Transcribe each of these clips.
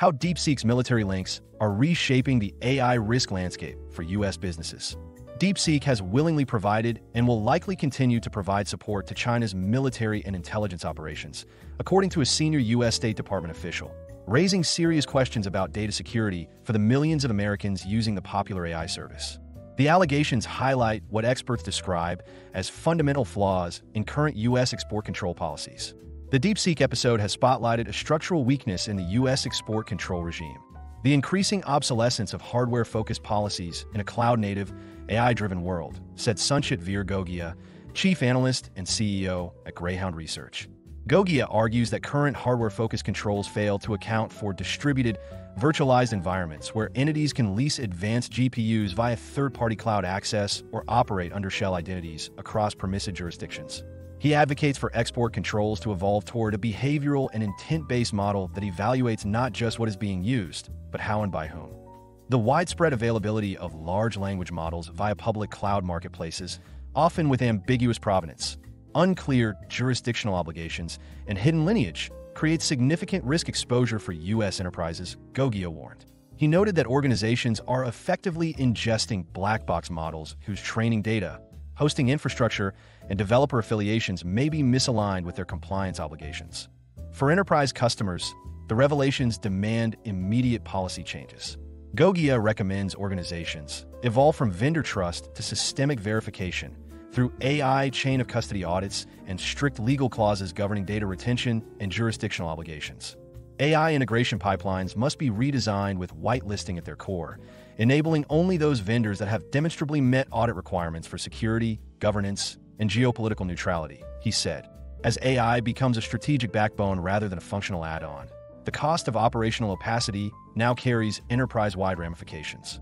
How DeepSeek's military links are reshaping the AI risk landscape for U.S. businesses. DeepSeek has willingly provided and will likely continue to provide support to China's military and intelligence operations, according to a senior U.S. State Department official, raising serious questions about data security for the millions of Americans using the popular AI service. The allegations highlight what experts describe as fundamental flaws in current U.S. export control policies. The DeepSeek episode has spotlighted a structural weakness in the U.S. export control regime. The increasing obsolescence of hardware-focused policies in a cloud-native, AI-driven world, said Sanchit Gogia, chief analyst and CEO at Greyhound Research. Gogia argues that current hardware-focused controls fail to account for distributed, virtualized environments where entities can lease advanced GPUs via third-party cloud access or operate under shell identities across permissive jurisdictions. He advocates for export controls to evolve toward a behavioral and intent-based model that evaluates not just what is being used, but how and by whom. The widespread availability of large language models via public cloud marketplaces, often with ambiguous provenance, unclear jurisdictional obligations, and hidden lineage, creates significant risk exposure for U.S. enterprises, Gogia warned. He noted that organizations are effectively ingesting black box models whose training data, hosting infrastructure, and developer affiliations may be misaligned with their compliance obligations. For enterprise customers, the revelations demand immediate policy changes. Gogia recommends organizations evolve from vendor trust to systemic verification through AI chain-of-custody audits and strict legal clauses governing data retention and jurisdictional obligations. AI integration pipelines must be redesigned with whitelisting at their core, enabling only those vendors that have demonstrably met audit requirements for security, governance, and geopolitical neutrality, he said. As AI becomes a strategic backbone rather than a functional add-on, the cost of operational opacity now carries enterprise-wide ramifications.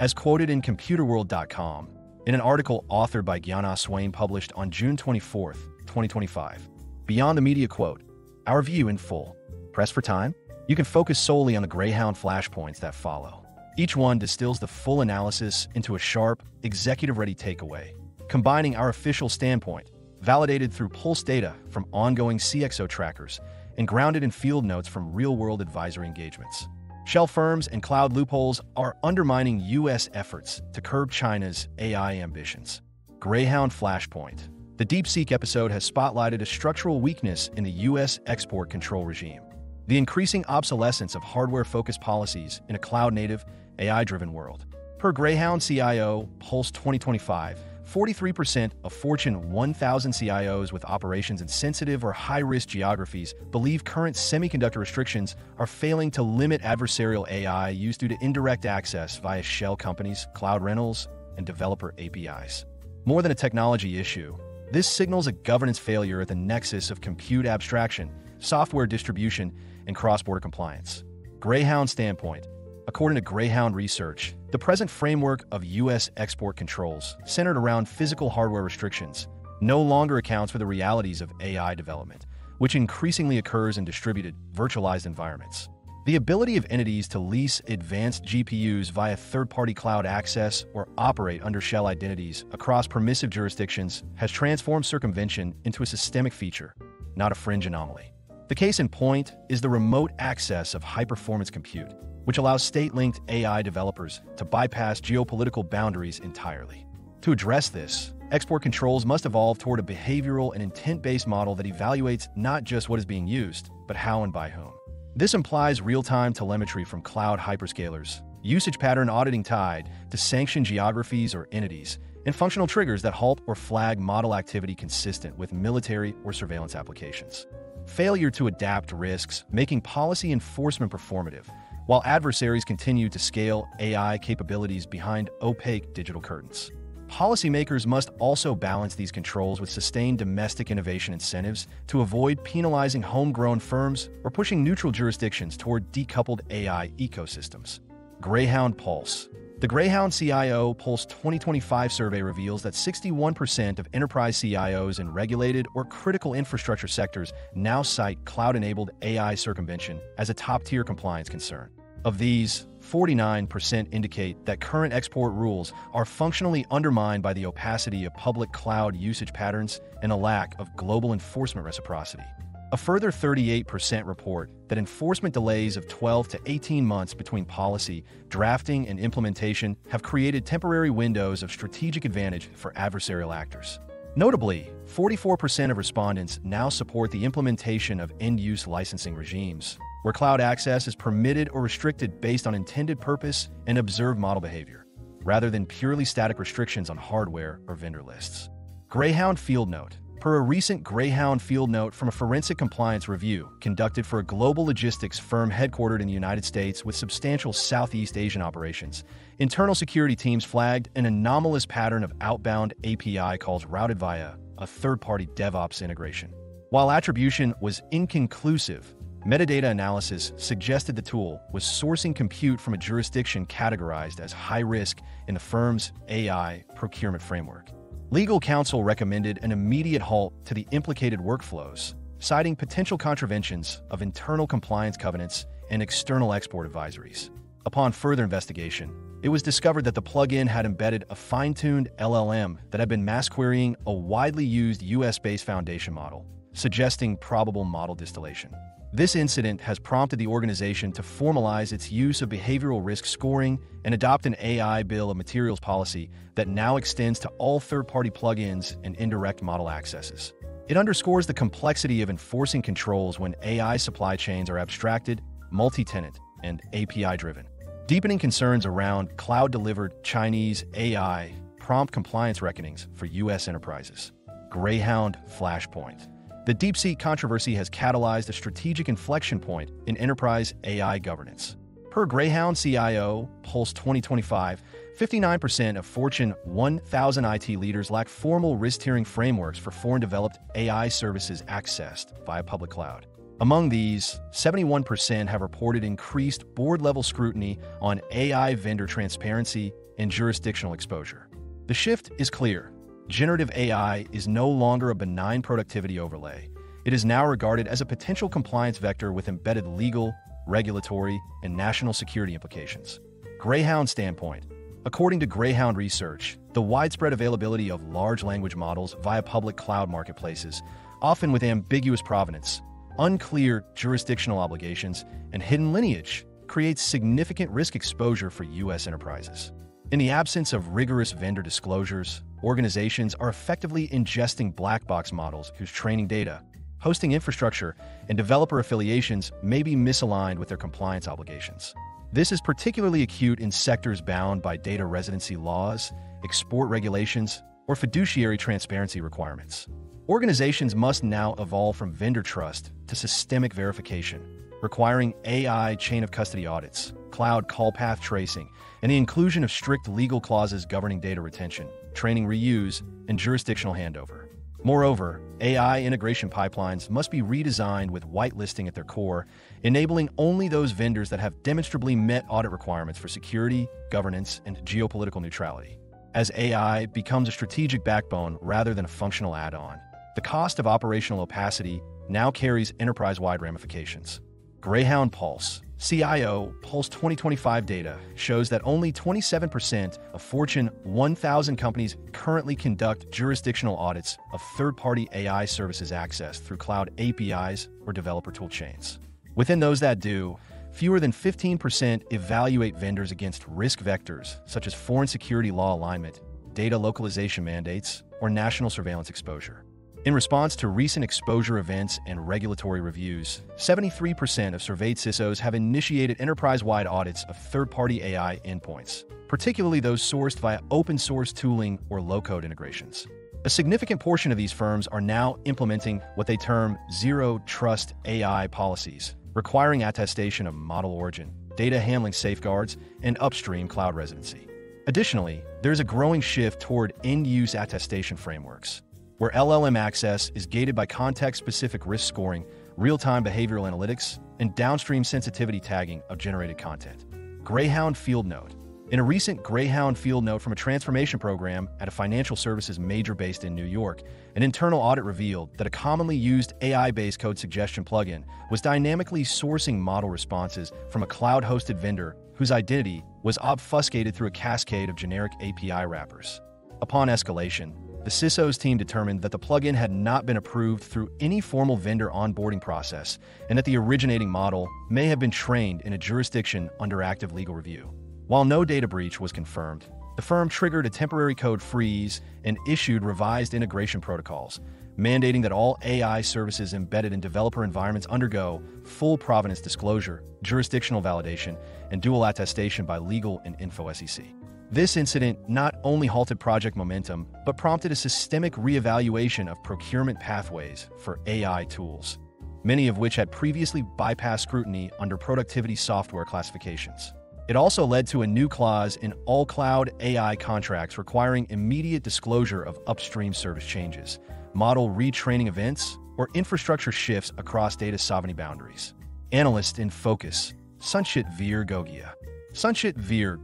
As quoted in ComputerWorld.com, in an article authored by Gyana Swain published on June 24, 2025, beyond the media quote, "Our view in full. Pressed for time? You can focus solely on the Greyhound flashpoints that follow. Each one distills the full analysis into a sharp, executive-ready takeaway, combining our official standpoint, validated through pulse data from ongoing CXO trackers, and grounded in field notes from real-world advisory engagements. Shell firms and cloud loopholes are undermining U.S. efforts to curb China's AI ambitions." Greyhound Flashpoint. The DeepSeek episode has spotlighted a structural weakness in the U.S. export control regime. The increasing obsolescence of hardware-focused policies in a cloud-native, AI-driven world. Per Greyhound CIO Pulse 2025, 43% of Fortune 1000 CIOs with operations in sensitive or high-risk geographies believe current semiconductor restrictions are failing to limit adversarial AI use due to indirect access via shell companies, cloud rentals, and developer APIs. More than a technology issue, this signals a governance failure at the nexus of compute abstraction, software distribution, and cross-border compliance. Greyhound Standpoint. According to Greyhound Research, the present framework of U.S. export controls, centered around physical hardware restrictions, no longer accounts for the realities of AI development, which increasingly occurs in distributed, virtualized environments. The ability of entities to lease advanced GPUs via third-party cloud access or operate under shell identities across permissive jurisdictions has transformed circumvention into a systemic feature, not a fringe anomaly. The case in point is the remote access of high-performance compute, which allows state-linked AI developers to bypass geopolitical boundaries entirely. To address this, export controls must evolve toward a behavioral and intent-based model that evaluates not just what is being used, but how and by whom. This implies real-time telemetry from cloud hyperscalers, usage pattern auditing tied to sanctioned geographies or entities, and functional triggers that halt or flag model activity consistent with military or surveillance applications. Failure to adapt risks, making policy enforcement performative, while adversaries continue to scale AI capabilities behind opaque digital curtains. Policymakers must also balance these controls with sustained domestic innovation incentives to avoid penalizing homegrown firms or pushing neutral jurisdictions toward decoupled AI ecosystems. Greyhound Pulse. The Greyhound CIO Pulse 2025 survey reveals that 61% of enterprise CIOs in regulated or critical infrastructure sectors now cite cloud-enabled AI circumvention as a top-tier compliance concern. Of these, 49% indicate that current export rules are functionally undermined by the opacity of public cloud usage patterns and a lack of global enforcement reciprocity. A further 38% report that enforcement delays of 12 to 18 months between policy, drafting, and implementation have created temporary windows of strategic advantage for adversarial actors. Notably, 44% of respondents now support the implementation of end-use licensing regimes, where cloud access is permitted or restricted based on intended purpose and observed model behavior, rather than purely static restrictions on hardware or vendor lists. Greyhound Field Note. Per a recent Greyhound Field Note from a forensic compliance review conducted for a global logistics firm headquartered in the United States with substantial Southeast Asian operations, internal security teams flagged an anomalous pattern of outbound API calls routed via a third-party DevOps integration. While attribution was inconclusive, metadata analysis suggested the tool was sourcing compute from a jurisdiction categorized as high risk in the firm's AI procurement framework. Legal counsel recommended an immediate halt to the implicated workflows, citing potential contraventions of internal compliance covenants and external export advisories. Upon further investigation, it was discovered that the plugin had embedded a fine-tuned LLM that had been mass querying a widely used US-based foundation model, suggesting probable model distillation. This incident has prompted the organization to formalize its use of behavioral risk scoring and adopt an AI bill of materials policy that now extends to all third-party plugins and indirect model accesses. It underscores the complexity of enforcing controls when AI supply chains are abstracted, multi-tenant, and API-driven. Deepening concerns around cloud-delivered Chinese AI prompt compliance reckonings for U.S. enterprises. Greyhound Flashpoint. The DeepSeek controversy has catalyzed a strategic inflection point in enterprise AI governance. Per Greyhound CIO Pulse 2025, 59% of Fortune 1000 IT leaders lack formal risk-tiering frameworks for foreign-developed AI services accessed via public cloud. Among these, 71% have reported increased board-level scrutiny on AI vendor transparency and jurisdictional exposure. The shift is clear. Generative AI is no longer a benign productivity overlay. It is now regarded as a potential compliance vector with embedded legal, regulatory, and national security implications. Greyhound Standpoint. According to Greyhound Research, the widespread availability of large language models via public cloud marketplaces, often with ambiguous provenance, unclear jurisdictional obligations, and hidden lineage, creates significant risk exposure for U.S. enterprises. In the absence of rigorous vendor disclosures, organizations are effectively ingesting black box models whose training data, hosting infrastructure, and developer affiliations may be misaligned with their compliance obligations. This is particularly acute in sectors bound by data residency laws, export regulations, or fiduciary transparency requirements. Organizations must now evolve from vendor trust to systemic verification, requiring AI chain-of-custody audits, cloud call path tracing, and the inclusion of strict legal clauses governing data retention, training reuse, and jurisdictional handover. Moreover, AI integration pipelines must be redesigned with whitelisting at their core, enabling only those vendors that have demonstrably met audit requirements for security, governance, and geopolitical neutrality. As AI becomes a strategic backbone rather than a functional add-on, the cost of operational opacity now carries enterprise-wide ramifications. Greyhound Pulse. CIO Pulse 2025 data shows that only 27% of Fortune 1000 companies currently conduct jurisdictional audits of third-party AI services accessed through cloud APIs or developer tool chains. Within those that do, fewer than 15% evaluate vendors against risk vectors such as foreign security law alignment, data localization mandates, or national surveillance exposure. In response to recent exposure events and regulatory reviews, 73% of surveyed CISOs have initiated enterprise-wide audits of third-party AI endpoints, particularly those sourced via open-source tooling or low-code integrations. A significant portion of these firms are now implementing what they term zero-trust AI policies, requiring attestation of model origin, data handling safeguards, and upstream cloud residency. Additionally, there is a growing shift toward end-use attestation frameworks, where LLM access is gated by context-specific risk scoring, real-time behavioral analytics, and downstream sensitivity tagging of generated content. Greyhound Field Note. In a recent Greyhound Field Note from a transformation program at a financial services major based in New York, an internal audit revealed that a commonly used AI-based code suggestion plugin was dynamically sourcing model responses from a cloud-hosted vendor whose identity was obfuscated through a cascade of generic API wrappers. Upon escalation, the The CISO's team determined that the plugin had not been approved through any formal vendor onboarding process and that the originating model may have been trained in a jurisdiction under active legal review. While no data breach was confirmed, the firm triggered a temporary code freeze and issued revised integration protocols, mandating that all AI services embedded in developer environments undergo full provenance disclosure, jurisdictional validation, and dual attestation by legal and info SEC. This incident not only halted project momentum, but prompted a systemic reevaluation of procurement pathways for AI tools, many of which had previously bypassed scrutiny under productivity software classifications. It also led to a new clause in all cloud AI contracts requiring immediate disclosure of upstream service changes, model retraining events, or infrastructure shifts across data sovereignty boundaries. Analyst in focus, Sanchit Gogia. Sanchit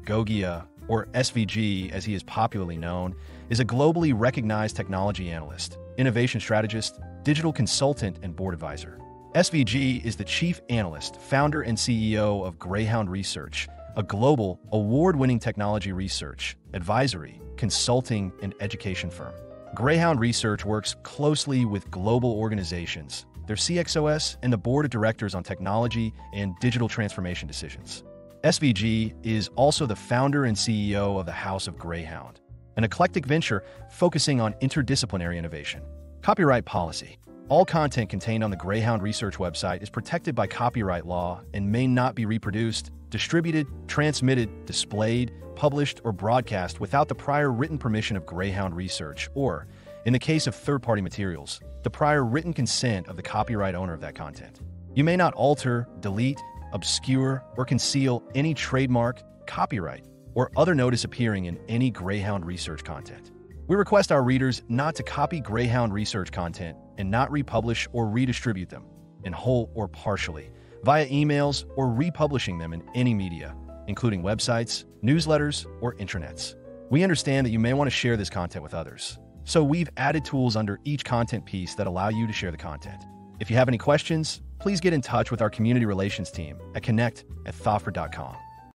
Gogia, or SVG as he is popularly known, is a globally recognized technology analyst, innovation strategist, digital consultant, and board advisor. SVG is the chief analyst, founder, and CEO of Greyhound Research, a global, award-winning technology research, advisory, consulting, and education firm. Greyhound Research works closely with global organizations, their CXOs, and the board of directors on technology and digital transformation decisions. SVG is also the founder and CEO of the House of Greyhound, an eclectic venture focusing on interdisciplinary innovation. Copyright policy. All content contained on the Greyhound Research website is protected by copyright law and may not be reproduced, distributed, transmitted, displayed, published, or broadcast without the prior written permission of Greyhound Research or, in the case of third-party materials, the prior written consent of the copyright owner of that content. You may not alter, delete, obscure, or conceal any trademark, copyright, or other notice appearing in any Greyhound Research content. We request our readers not to copy Greyhound Research content and not republish or redistribute them, in whole or partially, via emails or republishing them in any media, including websites, newsletters, or intranets. We understand that you may want to share this content with others, so we've added tools under each content piece that allow you to share the content. If you have any questions, please get in touch with our community relations team at connect@thoffer.com.